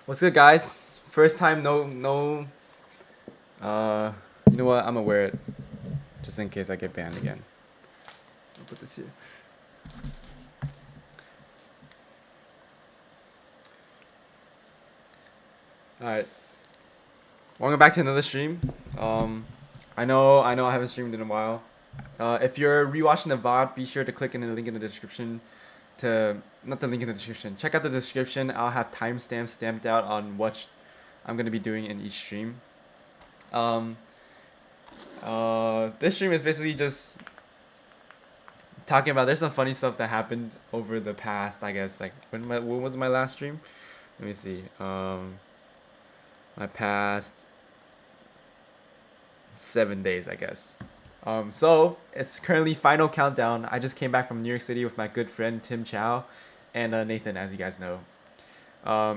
What's good, guys? First time, no. Uh, you know what? I'm gonna wear it just in case I get banned again. I'll put this here. All right. Welcome back to another stream. Um, I know, I haven't streamed in a while. If you're rewatching the VOD, be sure to click in the link in the description to not the link in the description. Check out the description. I'll have timestamps stamped out on what I'm gonna be doing in each stream. Um, this stream is basically just talking about there's some funny stuff that happened over the past, I guess, like when was my last stream? Let me see. My past 7 days, I guess. So it's currently final countdown. I just came back from New York City with my good friend Tim Chow and Nathan, as you guys know.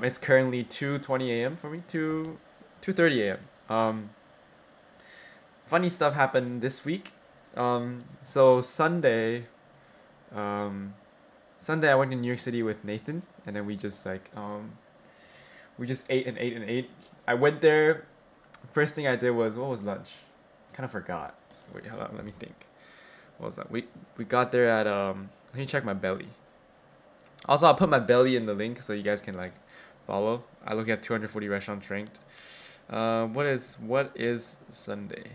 It's currently 2:20 a.m. for me, 2:30 a.m. Funny stuff happened this week. So um, Sunday I went to New York City with Nathan, and then we just ate and ate and ate. I went there. First thing I did was what was lunch? Kind of forgot. Wait, hold on. Let me think. What was that? We got there at Let me check my belly. Also, I'll put my belly in the link so you guys can like follow. I look at 240 restaurants ranked. What is Sunday?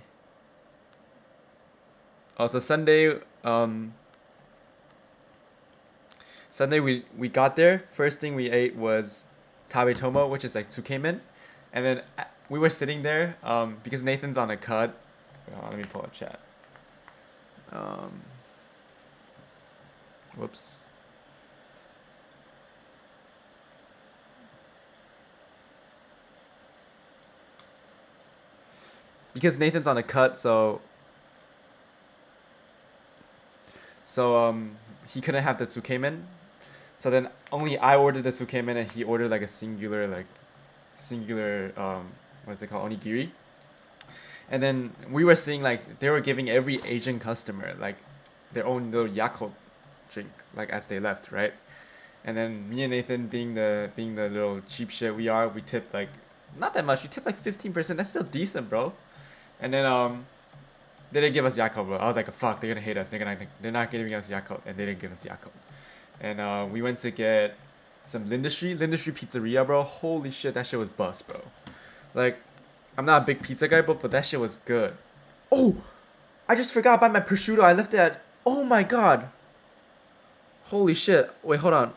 Oh, so Sunday we got there. First thing we ate was tabetomo, which is like tsukemen, and then we were sitting there because Nathan's on a cut. Let me pull up chat. Um, Whoops. Because Nathan's on a cut, so he couldn't have the tsukemen. So then only I ordered the tsukemen and he ordered like a singular what's it called, onigiri. And then we were seeing like they were giving every Asian customer like their own little Yakult drink like as they left, right? And then me and Nathan being the little cheap shit we are, we tipped like not that much. We tipped like 15%. That's still decent, bro. And then they didn't give us Yakult, bro. I was like, fuck, they're gonna hate us. They're not giving us Yakult, and they didn't give us Yakult. And we went to get some Lindustry Pizzeria, bro. Holy shit, that shit was bust, bro. Like, I'm not a big pizza guy, but that shit was good. Oh, I just forgot about my prosciutto. I left it at. Oh my god. Holy shit. Wait, hold on.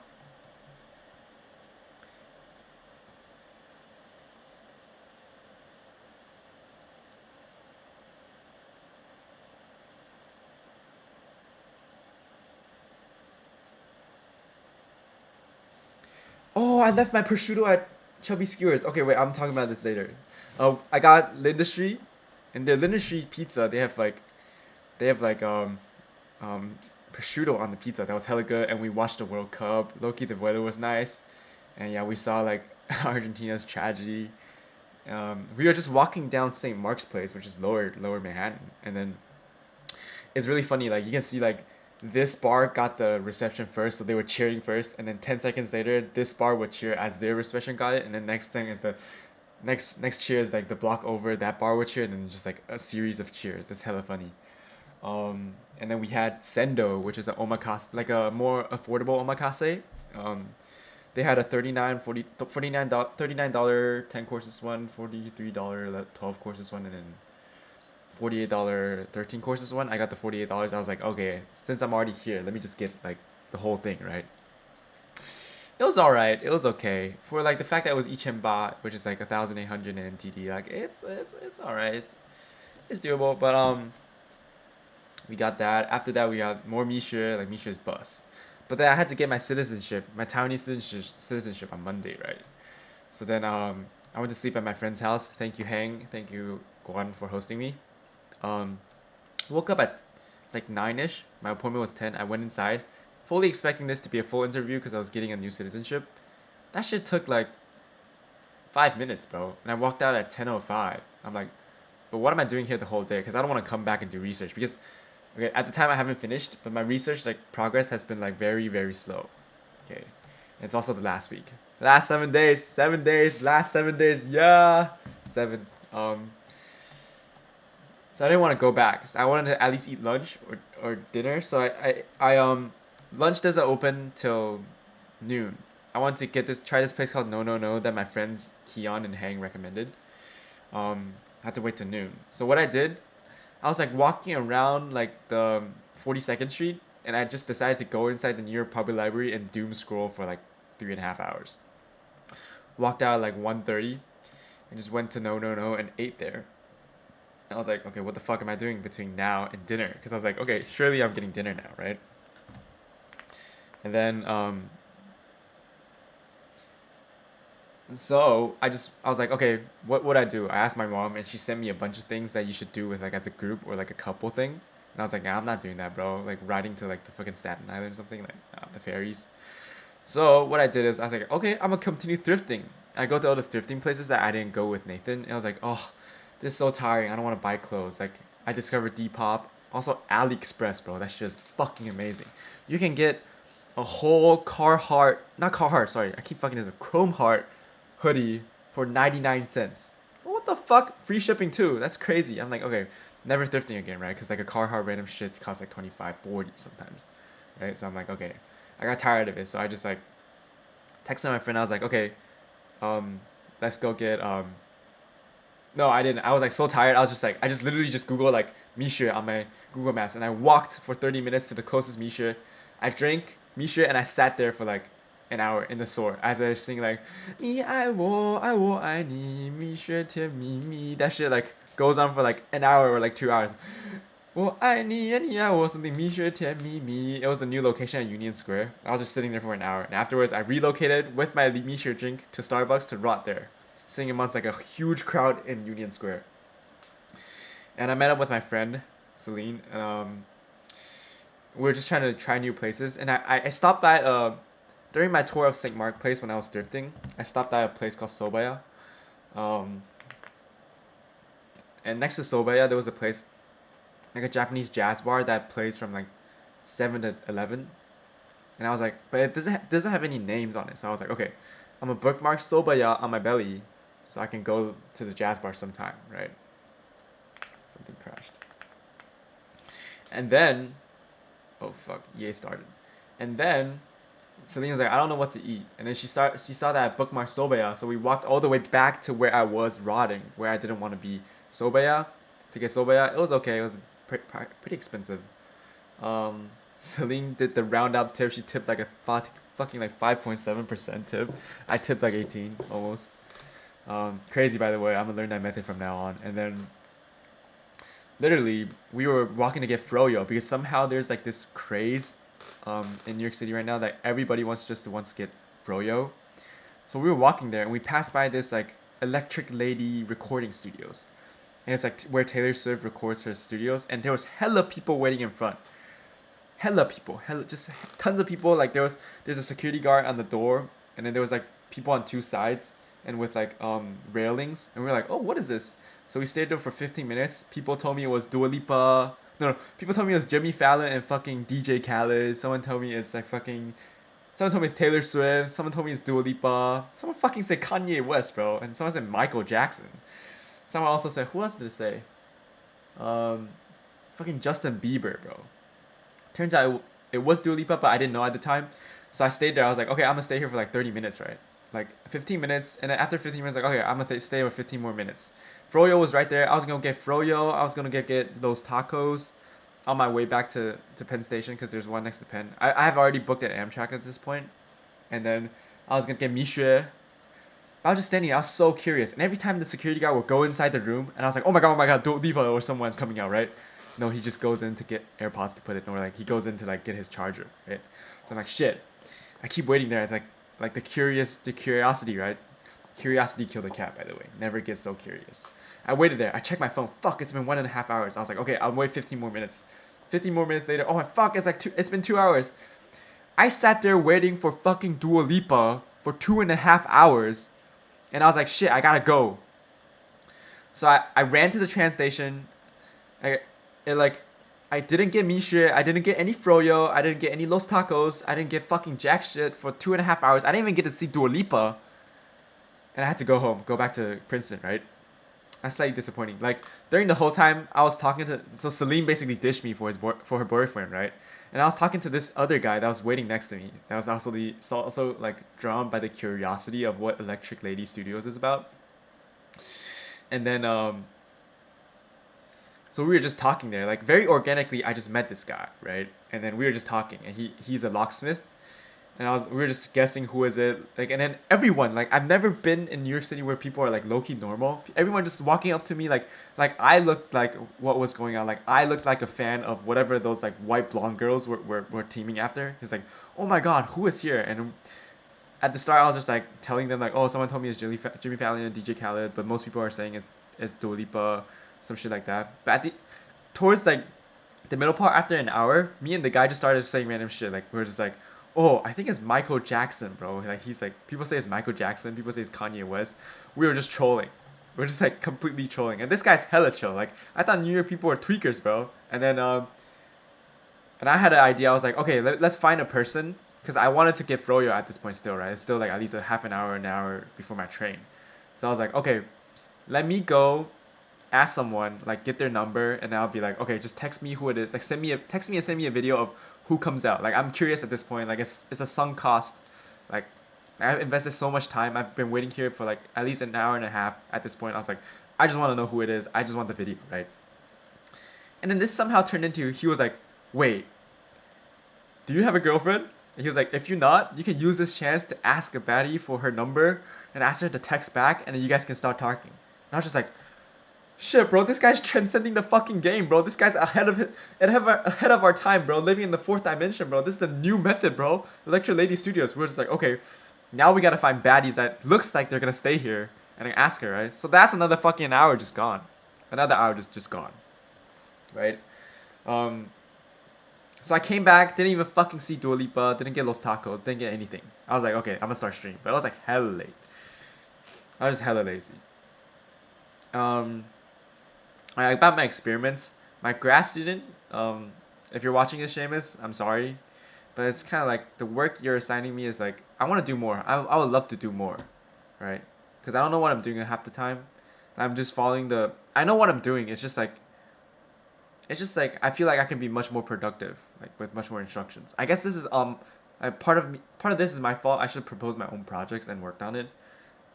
Oh, I left my prosciutto at Chubby Skewers. Okay, wait, I'm talking about this later. I got Lindustry, and their Lindustry pizza, they have like um prosciutto on the pizza. That was hella good, and we watched the World Cup. Loki, the weather was nice, and yeah, we saw like Argentina's tragedy. We were just walking down St. Mark's Place, which is lower Manhattan, and then it's really funny. Like you can see like this bar got the reception first, so they were cheering first, and then 10 seconds later, this bar would cheer as their reception got it, and then next thing is the next cheer is like the block over that bar would cheer, and then just like a series of cheers. It's hella funny. And then we had Sendo, which is an omakase, like a more affordable omakase. Um, they had a 39 40 $49 $39 10 courses one, $43 12 courses one, and then $48 13 courses one. I got the $48. I was like, okay, since I'm already here, let me just get like the whole thing, right? It was alright. It was okay for like the fact that it was Ichemba, which is like 1,800 NTD. Like it's alright. It's doable, but we got that. After that, we got more Misha, like Misha's bus. But then I had to get my citizenship, my Taiwanese citizenship on Monday, right? So then I went to sleep at my friend's house. Thank you, Hang. Thank you, Guan, for hosting me. Um, Woke up at like 9ish. My appointment was 10. I went inside, fully expecting this to be a full interview because I was getting a new citizenship. That shit took like 5 minutes, bro. And I walked out at 10:05. I'm like, but what am I doing here the whole day? Because I don't want to come back and do research. Because okay, at the time I haven't finished, but my research like progress has been like very slow. Okay, and it's also the last week. Last 7 days, 7 days, last 7 days, yeah, seven. So I didn't want to go back. So I wanted to at least eat lunch or dinner. So lunch doesn't open till noon. I wanted to try this place called No No No that my friends Keon and Hang recommended. I had to wait till noon. So what I did, I was like walking around like the 42nd Street, and I just decided to go inside the New York Public Library and doom scroll for like 3.5 hours. Walked out at like 1:30 and just went to No No No and ate there. And I was like, okay, what the fuck am I doing between now and dinner? Because I was like, okay, surely I'm getting dinner now, right? And then so I was like, okay, what would I do? I asked my mom, and she sent me a bunch of things that you should do with like as a group or like a couple thing. And I was like, nah, I'm not doing that, bro. Like riding to like the fucking Staten Island or something, like the ferries. So what I did is I was like, okay, I'm gonna continue thrifting. I go to all the thrifting places that I didn't go with Nathan, and I was like, oh, this is so tiring. I don't want to buy clothes. Like I discovered Depop, also AliExpress, bro. That shit is fucking amazing. You can get a whole Carhartt, not Carhartt, sorry, I keep fucking this, a Chrome Heart hoodie for 99 cents. What the fuck? Free shipping too. That's crazy. I'm like, okay, never thrifting again, right? Because like a Carhartt random shit costs like 25, 40 sometimes, right? So I'm like, okay, I got tired of it. So I just like texted my friend. I was like, okay, um, let's go get no, I didn't. I was like so tired. I was just like, I just literally just Googled like Misha on my Google Maps, and I walked for 30 minutes to the closest Misha. I drank Misha, and I sat there for like an hour in the store as I was singing like "你爱我爱我爱你蜜雪甜蜜蜜." That shit like goes on for like an hour or like 2 hours. 我爱你，你爱我 something 蜜雪甜蜜蜜. It was a new location at Union Square. I was just sitting there for an hour, and afterwards I relocated with my Misha drink to Starbucks to rot there, sitting amongst like a huge crowd in Union Square. And I met up with my friend Celine. We were just trying to try new places, and I stopped by during my tour of St. Mark Place when I was thrifting. I stopped by a place called Sobaya. Um, and next to Sobaya there was a place like a Japanese jazz bar that plays from like 7 to 11. And I was like, but it doesn't have any names on it. So I was like, okay, I'm gonna bookmark Sobaya on my belly, so I can go to the jazz bar sometime, right? Something crashed. And then, oh fuck, EA started. And then Celine was like, I don't know what to eat. And then she saw that I bookmarked Sobaya, so we walked all the way back to where I was rotting, where I didn't want to be. Sobaya, to get Sobaya, it was okay. It was pretty expensive. Celine did the round up tip. She tipped like a fucking like 5.7% tip. I tipped like 18 almost. Crazy by the way. I'm gonna learn that method from now on. And then literally we were walking to get froyo because somehow there's like this craze in New York City right now that everybody wants to get froyo. So we were walking there and we passed by this like Electric Lady recording studios. And it's like where Taylor Swift records her studios, and there was hella people waiting in front. Hella people, hella just tons of people. Like there's a security guard on the door, and then there was like people on two sides and with like railings, and we were like, oh, what is this? So we stayed there for 15 minutes. People told me it was Dua Lipa. No, people told me it was Jimmy Fallon and fucking DJ Khaled. Someone told me it's like fucking. Someone told me it's Taylor Swift. Someone told me it's Dua Lipa. Someone fucking said Kanye West, bro. And someone said Michael Jackson. Someone also said, who else did it say? Um, fucking Justin Bieber, bro. Turns out it was Dua Lipa, but I didn't know at the time. So I stayed there. I was like, okay, I'm gonna stay here for like 30 minutes, right? Like 15 minutes, and then after 15 minutes, like, okay, I'm gonna stay for 15 more minutes. Froyo was right there. I was gonna get Froyo. I was gonna get those tacos on my way back to Penn Station because there's one next to Penn. I have already booked at Amtrak at this point, and then I was gonna get Mishue. I was just standing there. I was so curious, and every time the security guard would go inside the room, and I was like, oh my god, Dua Lipa or someone's coming out, right? No, he just goes in to get AirPods to put it, or like he goes in to like get his charger, right? So I'm like, shit. I keep waiting there. It's like the curiosity, right? Curiosity killed the cat, by the way. Never get so curious. I waited there. I checked my phone. Fuck, it's been 1.5 hours. I was like, okay, I'll wait 15 more minutes. 15 more minutes later. Oh my fuck, it's been 2 hours. I sat there waiting for fucking Dua Lipa for 2.5 hours, and I was like, shit, I gotta go. So I ran to the train station. I it like I didn't get Mishi, I didn't get any Froyo, I didn't get any Los Tacos, I didn't get fucking jack shit for 2.5 hours. I didn't even get to see Dua Lipa, and I had to go home, go back to Princeton, right? That's slightly disappointing. Like during the whole time, I was talking to so Celine basically dished me for for her boyfriend, right? And I was talking to this other guy that was waiting next to me. That was also like drawn by the curiosity of what Electric Lady Studios is about. And then so we were just talking there, like very organically. I just met this guy, right? And then we were just talking, and he's a locksmith, and we were just guessing who is it, like, and then everyone, like, I've never been in New York City where people are like low key normal. Everyone just walking up to me like I looked like what was going on. Like I looked like a fan of whatever those like white blonde girls were teaming after. He's like, oh my god, who is here? And at the start, I was just like telling them like, oh, someone told me it's Jimmy Fallon and DJ Khaled, but most people are saying it's Dua Lipa, some shit like that. But towards like the middle part, after an hour, me and the guy just started saying random shit. Like we were just like, oh, I think it's Michael Jackson, bro. Like he's like, people say it's Michael Jackson, people say it's Kanye West. We were just trolling. We're just like completely trolling, and this guy's hella chill. Like I thought New York people were tweakers, bro. And then and I had an idea. I was like, okay, let's find a person, because I wanted to get Froyo at this point still, right? It's still like at least a half an hour before my train. So I was like, okay, let me go ask someone, like get their number, and I'll be like, okay, just text me who it is. Like text me and send me a video of who comes out. Like I'm curious at this point. Like it's a sunk cost. Like I've invested so much time. I've been waiting here for like at least an hour and a half at this point. I was like, I just want to know who it is. I just want the video, right? And then this somehow turned into, he was like, wait, do you have a girlfriend? And he was like, if you're not, you can use this chance to ask a baddie for her number and ask her to text back, and then you guys can start talking. And I was just like, shit, bro, this guy's transcending the fucking game, bro. This guy's ahead of our time, bro. Living in the fourth dimension, bro. This is the new method, bro. Electric Lady Studios. We're just like, okay, now we gotta find baddies that looks like they're gonna stay here and then ask her, right? So that's another fucking hour just gone. Another hour just gone, right? Um, so I came back, didn't even fucking see Dua Lipa, didn't get Los Tacos, didn't get anything. I was like, okay, I'm gonna start streaming, but I was like hella late. I was hella lazy. Um, about my experiments, my grad student, if you're watching this, Seamus, I'm sorry, but it's kind of like the work you're assigning me is like, I want to do more. I would love to do more, right? Because I don't know what I'm doing half the time. I'm just following I know what I'm doing. It's just like I feel like I can be much more productive, like with much more instructions. I guess this is part of this is my fault. I should propose my own projects and worked on it,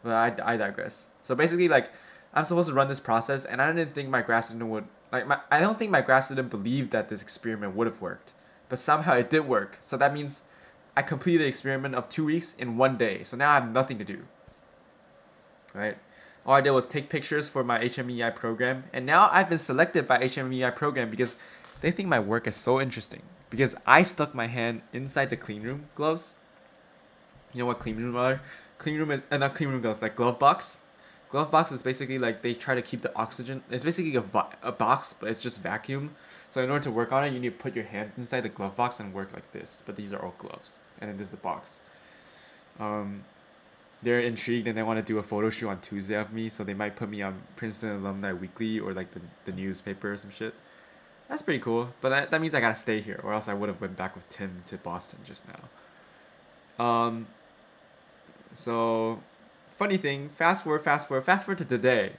but I digress. So basically, like I'm supposed to run this process, and I didn't think my grad student would I don't think my grad student believed that this experiment would have worked, but somehow it did work. So that means I completed the experiment of 2 weeks in one day. So now I have nothing to do, right? All I did was take pictures for my HMEI program, and now I've been selected by HMEI program because they think my work is so interesting. Because I stuck my hand inside the clean room gloves. You know what clean room are? Clean room is not clean room gloves, like glove box. Glove box is basically like they try to keep the oxygen. It's basically a box, but it's just vacuum. So in order to work on it, you need to put your hands inside the glove box and work like this. But these are all gloves, and then this is the box. Um, they're intrigued and they want to do a photo shoot on Tuesday of me, so they might put me on Princeton Alumni Weekly or like the newspaper or some shit. That's pretty cool, but that means I gotta stay here, or else I would have went back with Tim to Boston just now. So funny thing, fast forward to today.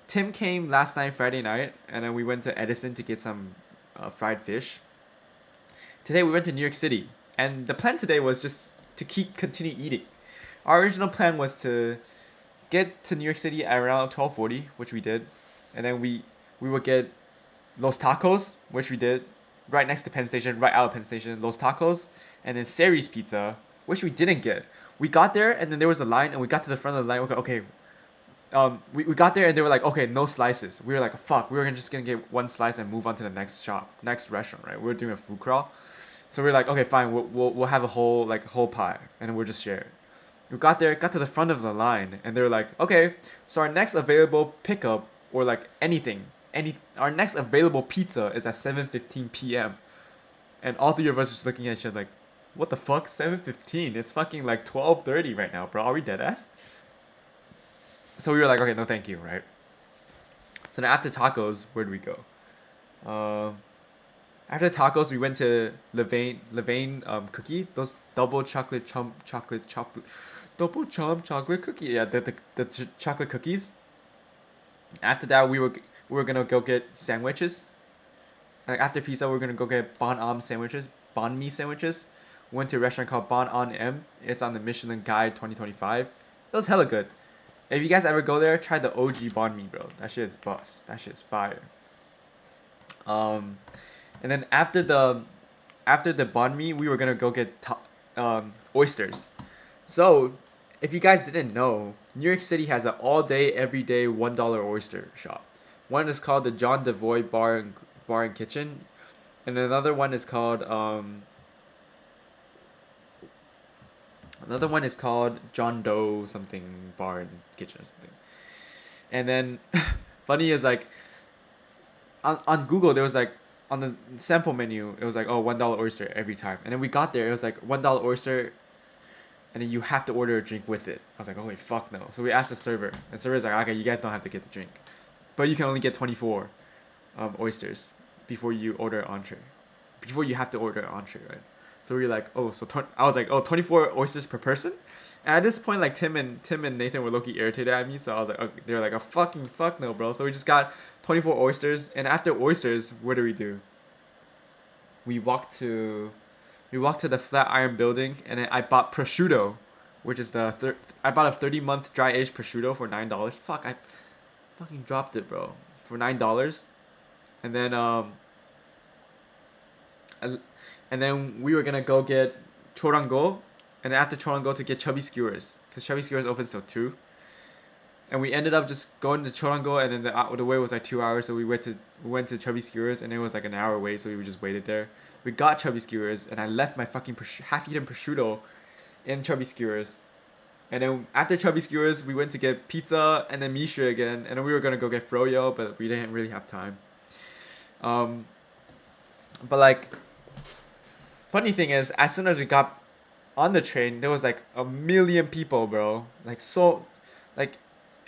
Tim came last night, Friday night, and then we went to Edison to get some fried fish. Today we went to New York City, and the plan today was just to continue eating. Our original plan was to get to New York City at around 12:40, which we did, and then we would get Los Tacos, which we did, right next to Penn Station, right out of Penn Station, Los Tacos, and then Sari's Pizza, which we didn't get. We got there and then there was a line, and we got to the front of the line. Okay, we got there and they were like, okay, no slices. We were like, fuck, we were just gonna get one slice and move on to the next shop, next restaurant, right? We were doing a food crawl, so we are like, okay, fine, we'll have a whole pie, and then we'll just share it. We got there, got to the front of the line, and they're like, okay, so our next available pickup or like our next available pizza is at 7:15 p.m. And all three of us just looking at each other like, what the fuck, 7:15? It's fucking like 12:30 right now, bro. Are we dead ass? So we were like, okay, no, thank you, right? So then after tacos, where do we go? Uh, After tacos, we went to Levain cookie. Those double chocolate chump chocolate chocolate double chump chocolate cookie. Yeah, the chocolate cookies. After that, we were gonna go get sandwiches. Like after pizza, we are gonna go get bon am sandwiches, banh mi sandwiches. Went to a restaurant called Bon An M. It's on the Michelin Guide 2025. It was hella good. If you guys ever go there, try the OG banh mi, bro. That shit is bust. That shit is fire. Um, and then after the banh mi, we were gonna go get oysters. So, if you guys didn't know, New York City has an all day, every day $1 oyster shop. One is called the John Devoy Bar and Kitchen, and another one is called John Doe something Bar and Kitchen or something. And then, funny is like on Google there was like on the sample menu it was like, oh, $1 oyster every time, and then we got there, it was like $1 oyster, and then you have to order a drink with it. I was like, oh wait, fuck no. So we asked the server, and the server's like, okay, you guys don't have to get the drink, but you can only get 24 oysters before you order an entree. Before you have to order an entree, right? So we were like, oh, I was like, oh, 24 oysters per person. And at this point, like Tim and Nathan were low-key irritated at me, so I was like, okay, they were like, a fucking fuck no, bro. So we just got 24 oysters, and after oysters, what do? We walked to we walked to the Flatiron Building, and then I bought prosciutto, which is I bought a 30-month dry aged prosciutto for $9. Fuck, I fucking dropped it, bro, for $9. And then and then we were gonna go get chorango, and then after chorango to get chubby skewers, cause chubby skewers opens till 2. And we ended up just going to chorango, and then the wait was like 2 hours, so we went to chubby skewers, and it was like an hour wait, so we just waited there. We got chubby skewers, and I left my fucking half-eaten prosciutto in chubby skewers. And then after chubby skewers, we went to get pizza and then Misha again, and then we were gonna go get froyo, but we didn't really have time. Um, but like, funny thing is, as soon as we got on the train, there was like a million people, bro. Like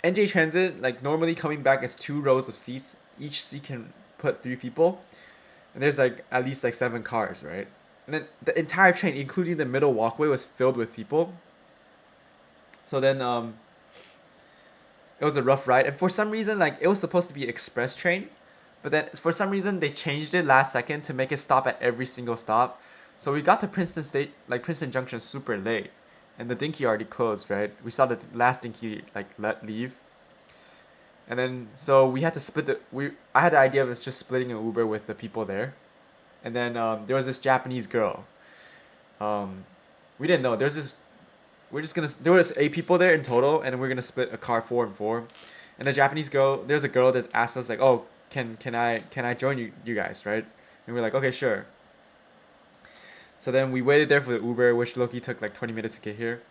NJ Transit, like normally coming back is 2 rows of seats. Each seat can put 3 people, and there's like at least like 7 cars, right? And then the entire train, including the middle walkway, was filled with people. So then it was a rough ride, and for some reason, like it was supposed to be express train, but then for some reason they changed it last second to make it stop at every single stop. So we got to Princeton Junction super late, and the Dinky already closed, right? We saw the last Dinky like let leave, and then so we had to split the we. I had the idea of us just splitting an Uber with the people there, and then there was this Japanese girl. Um, we didn't know there's this. We're just gonna. There was 8 people there in total, and we're gonna split a car 4 and 4. And the Japanese girl, there's a girl that asked us like, oh, can I join you guys, right? And we're like, okay, sure. So then we waited there for the Uber, which Loki took like 20 minutes to get here,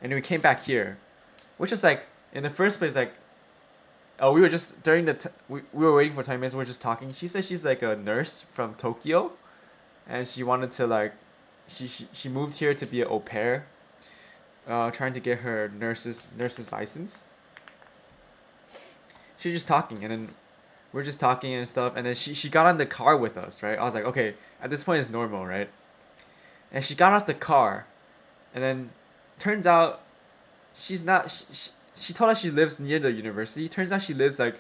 and then we came back here, which is like in the first place like, oh, we were just during we were waiting for 20 minutes. We were just talking. She said she's like a nurse from Tokyo, and she wanted to like, she moved here to be an au pair, trying to get her nurse's license. She's just talking, and then we're just talking and stuff, and then she got on the car with us, right? I was like, okay, at this point it's normal, right? And she got off the car, and then turns out she's not. She told us she lives near the university. Turns out she lives like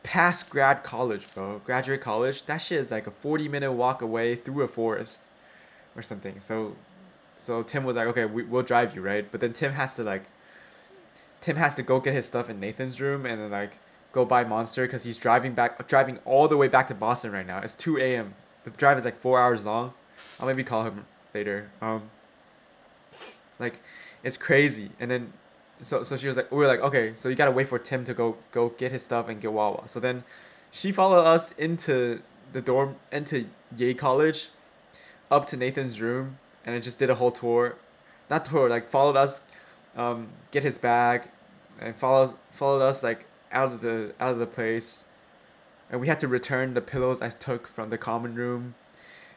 past grad college, bro. Graduate college. That shit is like a 40-minute walk away through a forest or something. So Tim was like, okay, we'll drive you, right? But then Tim has to go get his stuff in Nathan's room, and then like go buy Monster because he's driving all the way back to Boston right now. It's 2 a.m. The drive is like 4 hours long. I'll maybe call him later. Like it's crazy. And then so she was like, we were like, okay, so you gotta wait for Tim to go get his stuff and get Wawa. So then she followed us into the dorm, into Yale College, up to Nathan's room, and it just did a whole tour. Not tour, like followed us, get his bag, and followed us like out of the place, and we had to return the pillows I took from the common room,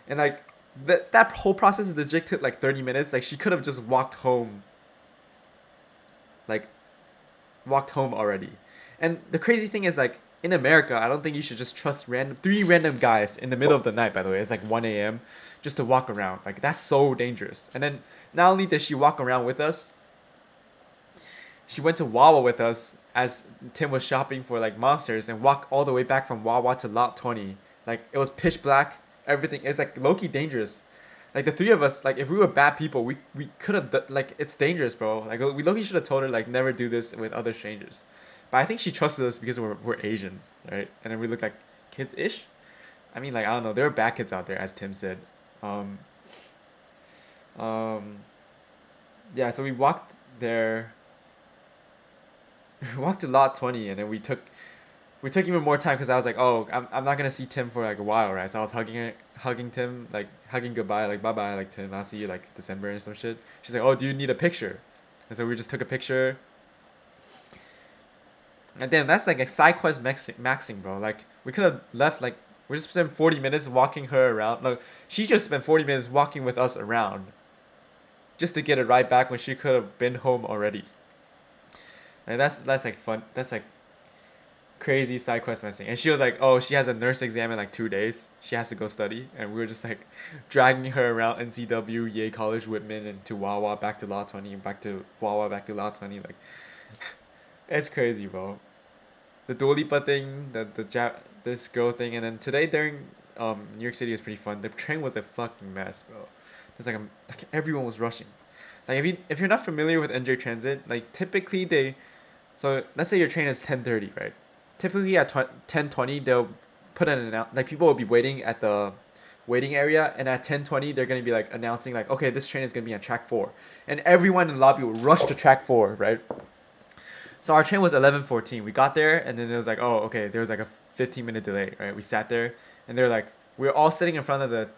and like that whole process legit took like 30 minutes. Like she could have just like walked home already. And the crazy thing is like in America, I don't think you should just trust three random guys in the middle of the night. By the way, it's like 1 a.m. just to walk around. Like that's so dangerous. And then not only did she walk around with us, she went to Wawa with us as Tim was shopping for like monsters and walked all the way back from Wawa to Lot 20. Like it was pitch black. Everything it's like low key dangerous. Like the three of us, like if we were bad people, we could have like it's dangerous, bro. Like we low key should have told her like never do this with other strangers. But I think she trusted us because we're Asians, right? And then we look like kids ish. I mean, like I don't know, there are bad kids out there, as Tim said. Um, um, yeah. So we walked there. We walked to lot 20, and then we took even more time because I was like, oh, I'm not gonna see Tim for like a while, right? So I was hugging Tim, like hugging goodbye, like bye bye, like Tim, I'll see you like December and some shit. She's like, oh, do you need a picture? And so we just took a picture. And then that's like a side quest maxing, bro. Like we could have left like we just spent 40 minutes walking her around. Like she just spent 40 minutes walking with us around just to get a ride back when she could have been home already. And that's like fun. That's like crazy side quest messing. And she was like, oh, she has a nurse exam in like 2 days. She has to go study. And we were just like dragging her around NCW, Yale College, Whitman, and to Wawa, back to Law 20, and back to Wawa, back to Law 20. Like, it's crazy, bro. The Dua Lipa thing, this girl thing, and then today during New York City was pretty fun. The train was a fucking mess, bro. There's like everyone was rushing. Like if you're not familiar with NJ Transit, like typically so let's say your train is 10:30, right? Typically at 10:20 they'll put like people will be waiting at the waiting area, and at 10:20 they're gonna be like announcing like, okay, this train is gonna be on track 4, and everyone in the lobby will rush to track 4, right? So our train was 11:14. We got there, and then it was like, oh, okay, there was like a 15-minute delay, right? We sat there, and they're like, we are all sitting in front of the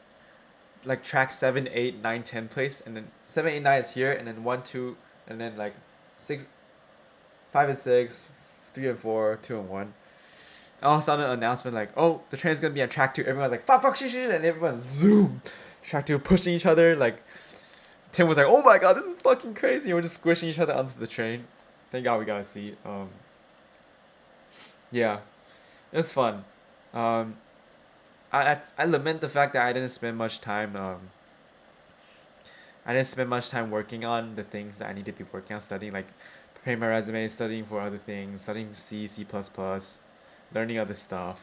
like track 7, 8, 9, 10 place, and then 7, 8, 9 is here, and then 1, 2, and then like 6, 5 and 6, 3 and 4, 2 and 1. And all of a sudden, an announcement like, oh, the train's gonna be on track 2. Everyone's like, fuck, fuck, shit, shit, and everyone zoom, track 2, pushing each other. Like Tim was like, oh my god, this is fucking crazy. And we're just squishing each other onto the train. Thank God we got a seat. Yeah, it was fun. Um, I lament the fact that I didn't spend much time working on the things that I need to be working on, studying like preparing my resume, studying for other things, studying C, C++, learning other stuff.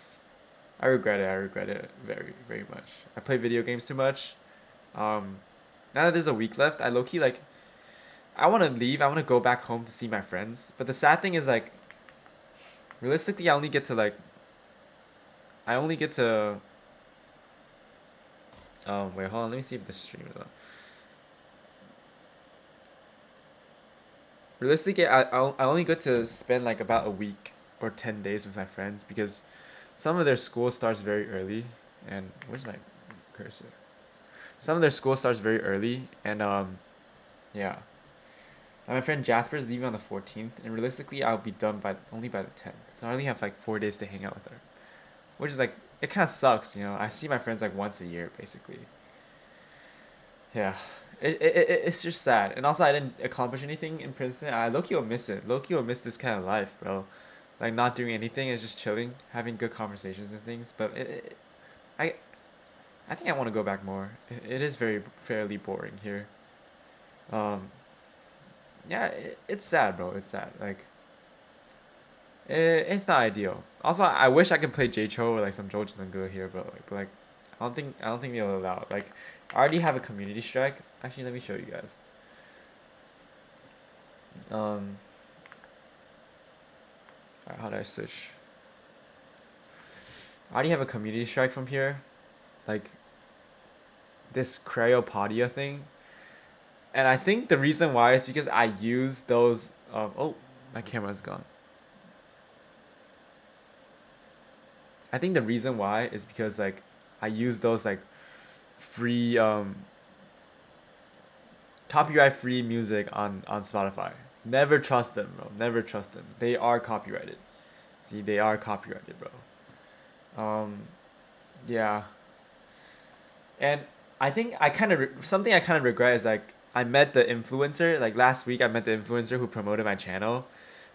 I regret it. I regret it very, very much. I play video games too much. Um, Now that there's a week left, I low key like I want to leave. I want to go back home to see my friends. But the sad thing is like realistically, I only get to wait, hold on. Let me see if the stream is on. Realistically, I only get to spend like about a week or 10 days with my friends because some of their school starts very early. And where's my cursor? Some of their school starts very early, and yeah. And my friend Jasper's leaving on the 14th, and realistically, I'll be done only by the 10th. So I only have like 4 days to hang out with her, which is like it kind of sucks, you know. I see my friends like once a year, basically. Yeah, it's just sad, and also I didn't accomplish anything in Princeton. I Loki will miss it. Loki will miss this kind of life, bro. Like not doing anything and just chilling, having good conversations and things. But I I think I want to go back more. It is very fairly boring here. Um, yeah, it's sad, bro. It's sad. Like it's not ideal. Also, I wish I could play J-Cho or like some Jojutanga here, but like I don't think they'll allow it. Like I already have a community strike. Actually, let me show you guys. Um, how do I switch? I already have a community strike from here, like this Crayopodia thing, and I think the reason why is because I use those. Oh, my camera's gone. I think the reason why is because like I use those like free copyright free music on Spotify. Never trust them, bro. Never trust them. They are copyrighted. See, they are copyrighted, bro. Yeah. And I think something I kind of regret is like I met the influencer like last week. I met the influencer who promoted my channel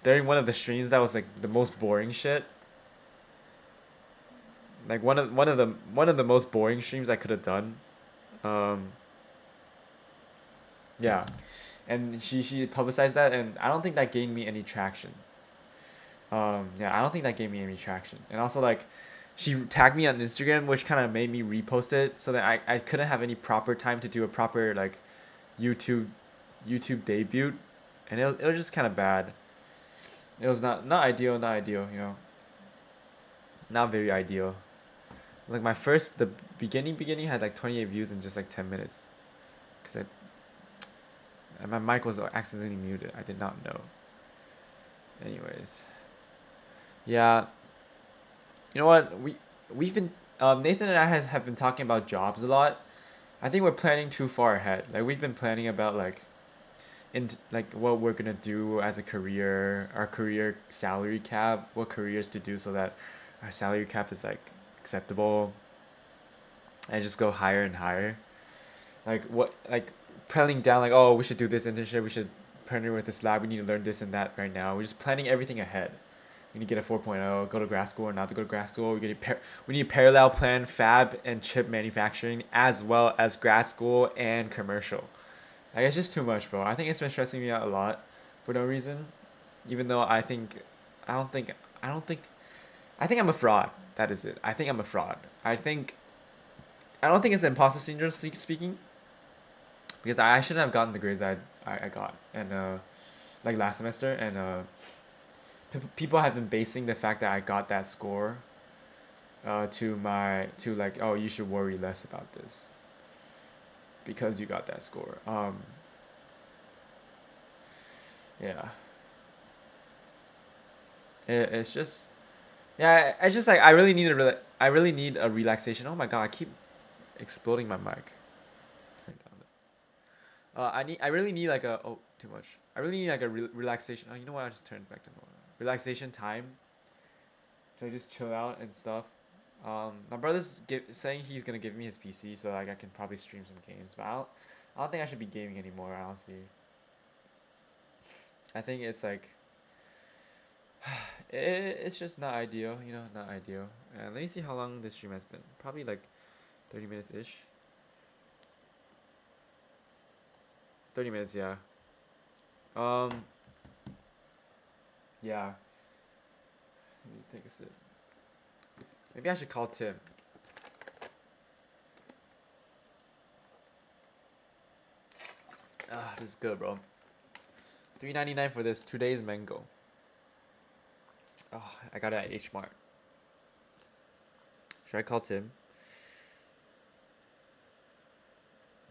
during one of the streams that was like the most boring shit. Like one of the most boring streams I could have done. Um, yeah, and she publicized that, and I don't think that gained me any traction. Yeah, I don't think that gave me any traction. And also like, she tagged me on Instagram, which kind of made me repost it, so that I couldn't have any proper time to do a proper like YouTube YouTube debut, and it was just kind of bad. It was not ideal, not ideal, not very ideal. Like the beginning had like 28 views in just like 10 minutes, cause and my mic was accidentally muted. I did not know. Anyways, yeah, you know what we've been Nathan and I have been talking about jobs a lot. I think we're planning too far ahead. Like we've been planning about like in like what we're gonna do as a career, our career salary cap, what careers to do so that our salary cap is like acceptable, and just go higher and higher. Like what like planning down like, oh, we should do this internship, we should partner with this lab, we need to learn this and that right now. We're just planning everything ahead. We need to get a 4.0, go to grad school or not to go to grad school. We need a parallel plan fab and chip manufacturing as well as grad school and commercial. Like it's just too much, bro. I think it's been stressing me out a lot for no reason. Even though I don't think, I don't think, I think I'm a fraud. That is it. I think I'm a fraud. I don't think it's imposter syndrome speaking, because I shouldn't have gotten the grades I got and like last semester, and people have been basing the fact that I got that score to like, oh, you should worry less about this because you got that score. Yeah, it's just, yeah, it's just like I really need a relaxation. Oh my god, I keep exploding my mic. I really need like a, oh, too much. I really need like a relaxation. Oh, you know what? I just turned back to normal. Relaxation time to just chill out and stuff. My brother's saying he's gonna give me his PC so like I can probably stream some games, but I don't think I should be gaming anymore. Honestly, I think it's like it's just not ideal. Not ideal. And let me see how long this stream has been. Probably like 30 minutes ish. 30 minutes, yeah. Um, yeah. Let me take a sip. Maybe I should call Tim. Ah, this is good, bro. 3.99 for this today's mango. Oh, I got it at H Mart. Should I call Tim?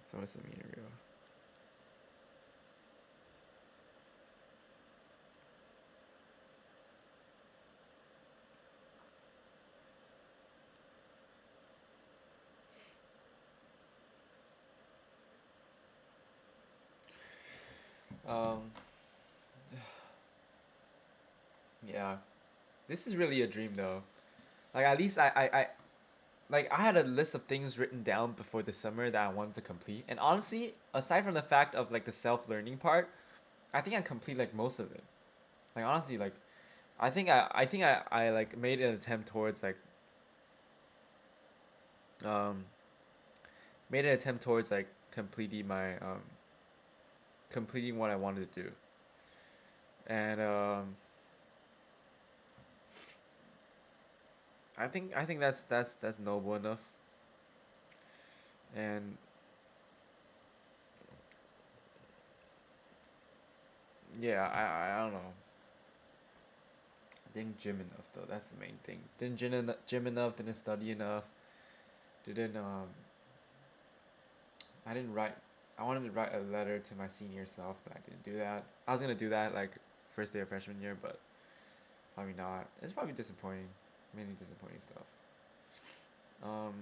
Someone sent me a reel. Um, yeah. This is really a dream though. Like at least I had a list of things written down before the summer that I wanted to complete. And honestly, aside from the fact of like the self-learning part, I think I complete like most of it. Like honestly, like I like made an attempt towards like um made an attempt towards like completing what I wanted to do. And I think that's noble enough. And yeah, I don't know. I didn't gym enough though. That's the main thing. Didn't gym enough. Didn't study enough. Didn't I didn't write. I wanted to write a letter to my senior self, but I didn't do that. I was gonna do that like first day of freshman year, but probably not. It's probably disappointing. Mainly disappointing stuff. Um,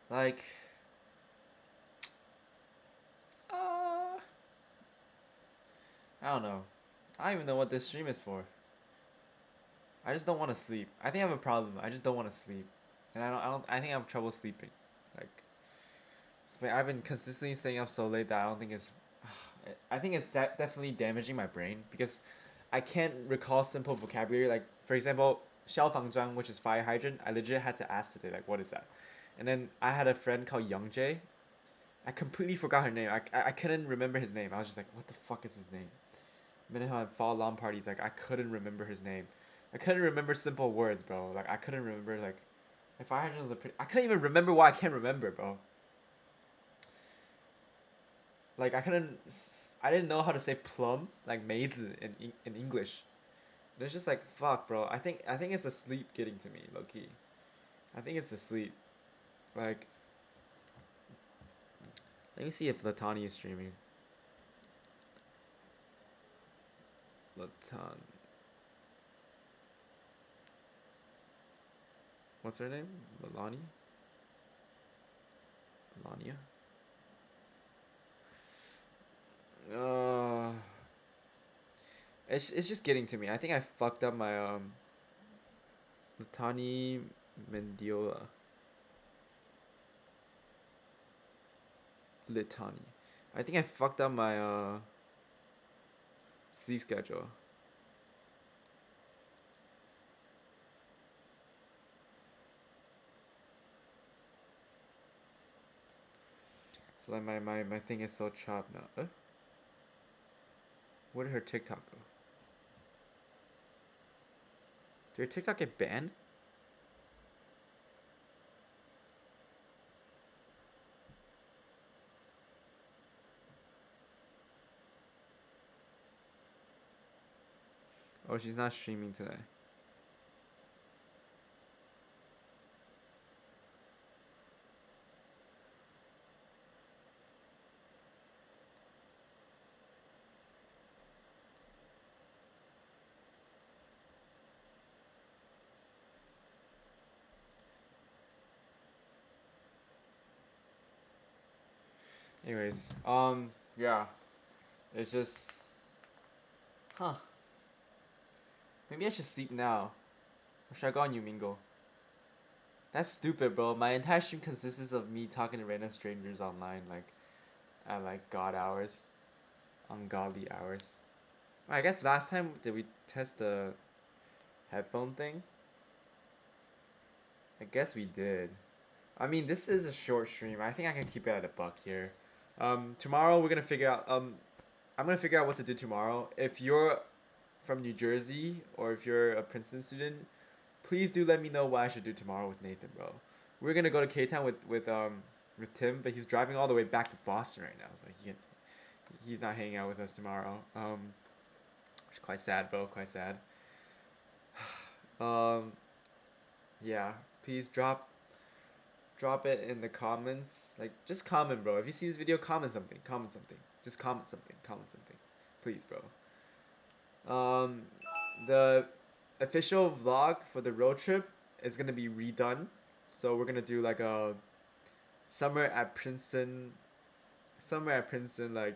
like, uh, I don't know. I don't even know what this stream is for. I just don't want to sleep. I think I have a problem. I just don't want to sleep, and I think I have trouble sleeping. Like, I've been consistently staying up so late that I don't think it's. I think it's definitely damaging my brain because I can't recall simple vocabulary. Like for example, 消防栓, which is fire hydrant. I legit had to ask today, like, what is that? And then I had a friend called Young J. I completely forgot her name. I couldn't remember his name. I was just like, what the fuck is his name? Minute how I fall alarm parties, like I couldn't remember his name. I couldn't remember simple words, bro. Like I couldn't remember like if fire hydrant was a pretty. I couldn't even remember why I can't remember, bro. Like I couldn't. I didn't know how to say plum, like maize in English. And it's just like fuck, bro. I think it's the sleep getting to me, low key. I think it's the sleep. Like, let me see if Latani is streaming. Latan. What's her name? Melania? Melania? Uh, it's just getting to me. I think I fucked up my Latani Mendiola. Litani. I think I fucked up my sleep schedule. So like my thing is so chopped now. Where did her TikTok go? Did her TikTok get banned? Oh, she's not streaming today. Anyways, yeah, it's just, huh? Maybe I should sleep now. Or should I go on Yumingo? That's stupid, bro. My entire stream consists of me talking to random strangers online, like at like god hours, ungodly hours. I guess last time did we test the headphone thing? I guess we did. I mean, this is a short stream. I think I can keep it at a buck here. Tomorrow we're gonna figure out. I'm gonna figure out what to do tomorrow. If you're from New Jersey or if you're a Princeton student, please do let me know what I should do tomorrow with Nathan, bro. We're gonna go to K Town with Tim, but he's driving all the way back to Boston right now, so he's not hanging out with us tomorrow. Which is quite sad, bro. Quite sad. Um, yeah. Please drop it in the comments. Like, just comment, bro. If you see this video, comment something. Comment something. Just comment something. Comment something. Please, bro. Um, the official vlog for the road trip is gonna be redone. So we're gonna do like a summer at Princeton, summer at Princeton like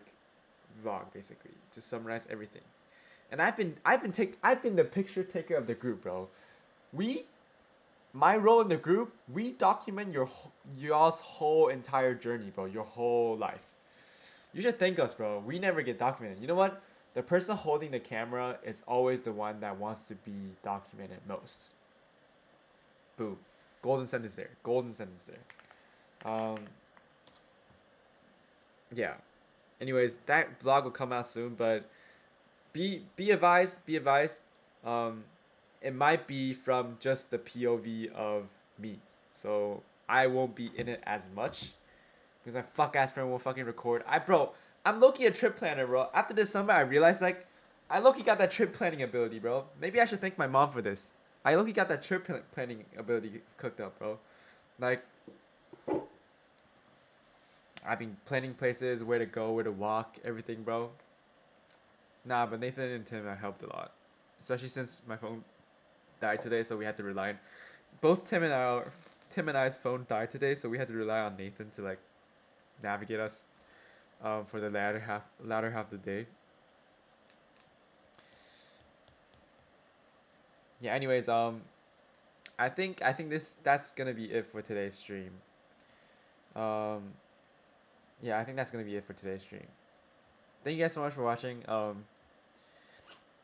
vlog basically. Just summarize everything. And I've been the picture taker of the group, bro. We My role in the group, we document y'all's whole entire journey, bro. Your whole life. You should thank us, bro. We never get documented. You know what? The person holding the camera is always the one that wants to be documented most. Boom. Golden sentence there. Golden sentence there. Yeah. Anyways, that vlog will come out soon, but be advised, be advised. Um, it might be from just the POV of me, so I won't be in it as much because my fuck ass friend won't fucking record. I'm Loki a trip planner, bro. After this summer, I realized like I Loki got that trip planning ability, bro. Maybe I should thank my mom for this. I Loki got that trip planning ability cooked up, bro. Like I've been planning places, where to go, where to walk, everything, bro. Nah, but Nathan and Tim have helped a lot, especially since my phone died today, so we had to rely on both Tim and I's phone died today, so we had to rely on Nathan to like navigate us for the latter half of the day. Yeah. Anyways, I think that's gonna be it for today's stream. Um, yeah, I think that's gonna be it for today's stream. Thank you guys so much for watching.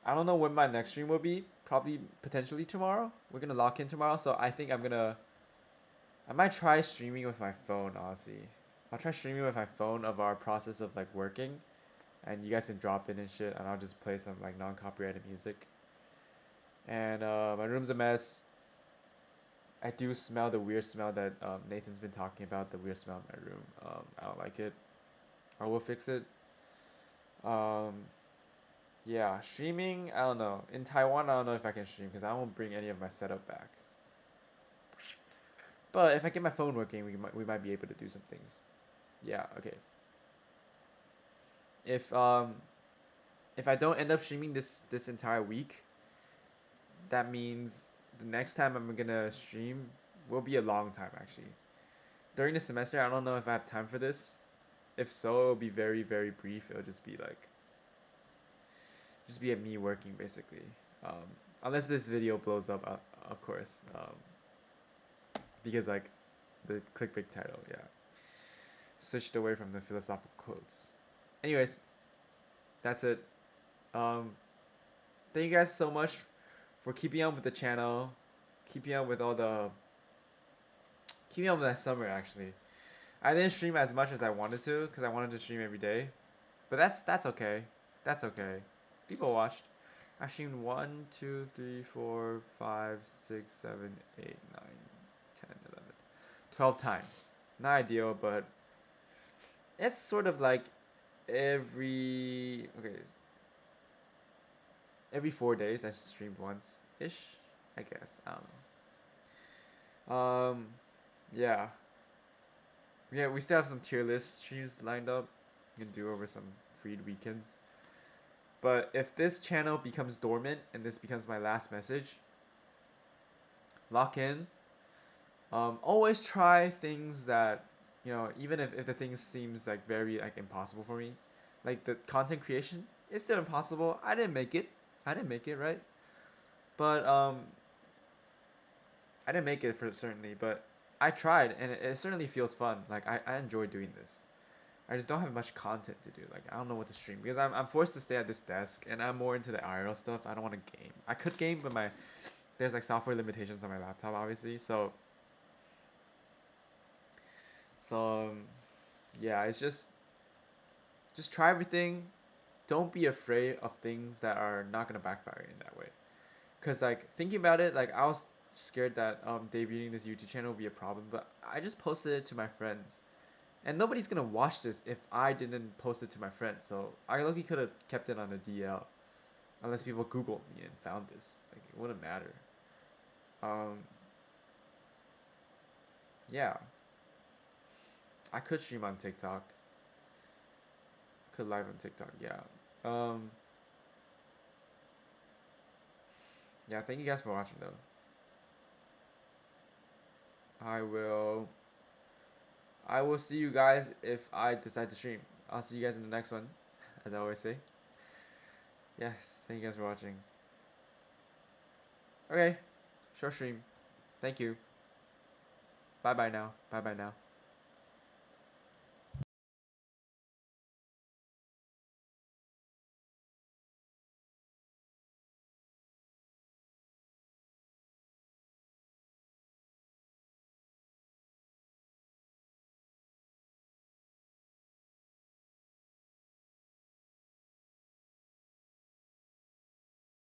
I don't know when my next stream will be. Probably potentially tomorrow. We're gonna lock in tomorrow, so I think I might try streaming with my phone, honestly. I'll try streaming with my phone of our process of like working, and you guys can drop in and shit, and I'll just play some like non-copyrighted music. And my room's a mess. I do smell the weird smell that Nathan's been talking about. The weird smell in my room. I don't like it. I will fix it. Um, yeah, streaming. I don't know. In Taiwan, I don't know if I can stream because I won't bring any of my setup back. But if I get my phone working, we might be able to do some things. Yeah. Okay. If um if I don't end up streaming this entire week, that means the next time I'm gonna stream will be a long time actually. During the semester, I don't know if I have time for this. If so, it'll be very very brief. It'll just be at me working basically. Um, unless this video blows up, of course. Because like the clickbait title, yeah, switched away from the philosophical quotes. Anyways, that's it. Um, thank you guys so much for keeping up with the channel, keeping up with all the keeping up with that summer actually. I didn't stream as much as I wanted to because I wanted to stream every day, but that's okay. That's okay. People watched. I streamed 1, 2, 3, 4, 5, 6, 7, 8, 9, 10, 11, 12 times. Not ideal, but it's sort of like every 4 days I streamed once ish. I guess I don't know. Yeah, yeah. We still have some tier list streams lined up. We can do over some freed weekends. But if this channel becomes dormant and this becomes my last message, lock in. Always try things that, even if the thing seems like very like impossible for me, like the content creation, it's still impossible. I didn't make it. I didn't make it, right? But I didn't make it for certainly, but I tried and it certainly feels fun. Like I enjoy doing this. I just don't have much content to do. Like I don't know what to stream because I'm forced to stay at this desk and I'm more into the IRL stuff. I don't want to game. I could game, but my there's like software limitations on my laptop, obviously. So yeah, it's just try everything. Don't be afraid of things that are not gonna backfire in that way. Cause like thinking about it, like I was scared that debuting this YouTube channel would be a problem, but I just posted it to my friends, and nobody's gonna watch this if I didn't post it to my friends. So I lucky could have kept it on the DL, unless people Googled me and found this. Like it wouldn't matter. Um, yeah, I could stream on TikTok. Could live on TikTok. Yeah. Um, yeah. Thank you guys for watching though. I will I will see you guys if I decide to stream. I'll see you guys in the next one, as I always say. Yeah, thank you guys for watching. Okay, short stream. Thank you. Bye bye now. Bye bye now.